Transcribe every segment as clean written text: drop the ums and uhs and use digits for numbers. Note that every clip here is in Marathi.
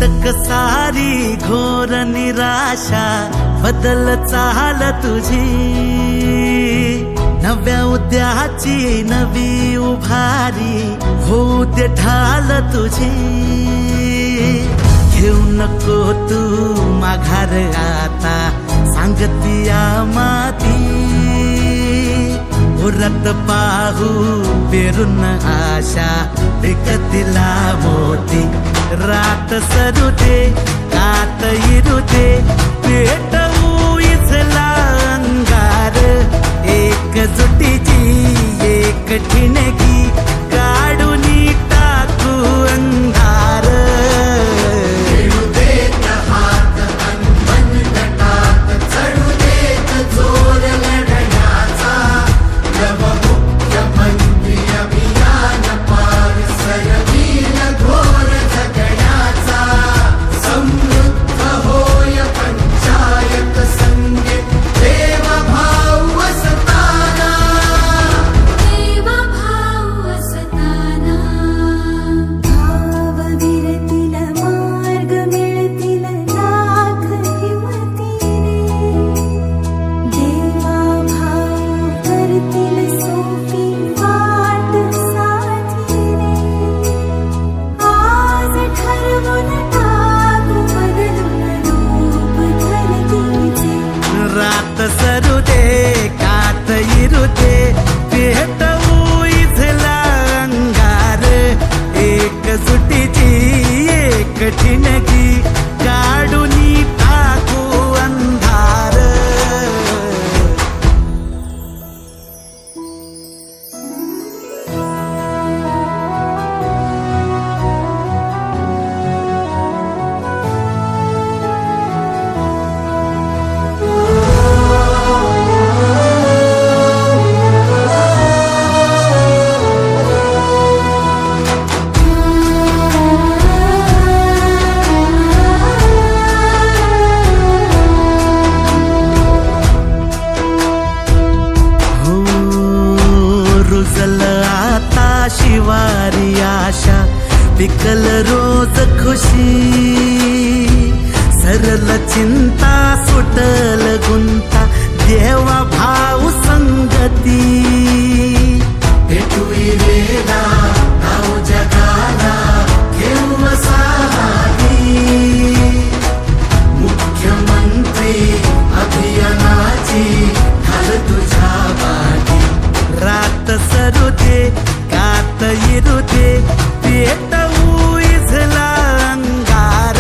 अटक सारी घोर निराशा बदल चाल तुझी, नव्या उद्याची नवी उभारी होऊ दे ढाल तुझी। घेऊ नको तू माघार आता सांगतिया माती, उरत पाहू पेरून आशा विकतिला मोती। रात सरू दे कात इरू दे पेटवू इथला अंगार, एकजुटीची एक ठिणगी काढून टाकू अंधार। खेळू देत हात अनमन तटात, चढू देत जोर लढण्याचा। मुख्यमंत्री अभियान पार सरवील घोर जगण्याचा। समृद्ध होय पंचायत संगीत देवभाव असताना, देवभाव असताना। भावविरतील मार्ग मिळतील लाख हिमतीने, देवाभाव करतील सोपी वाट साथीने। आज ठरवून टाकू बदलून रूप धरतीचे, रात सरू दे कात इरू दे पेटवू इथला अंगार, एकजुटीची एक ठिणगी काढून टाकू अंधार। रुजल आता शिवारी आशा, पिकल रोज खुशी। सरल चिंता सुटल गुंता देवा भाव संगती। भेटूई वेला नाव जगाला घेऊ साहारी। मुख्यमंत्री अभियानाची घाल तुझ्या वाटी। रात सरू दे कात इरू दे पेटवू इथला अंगार,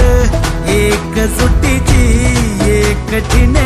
एकजुटीची एक ठिणगी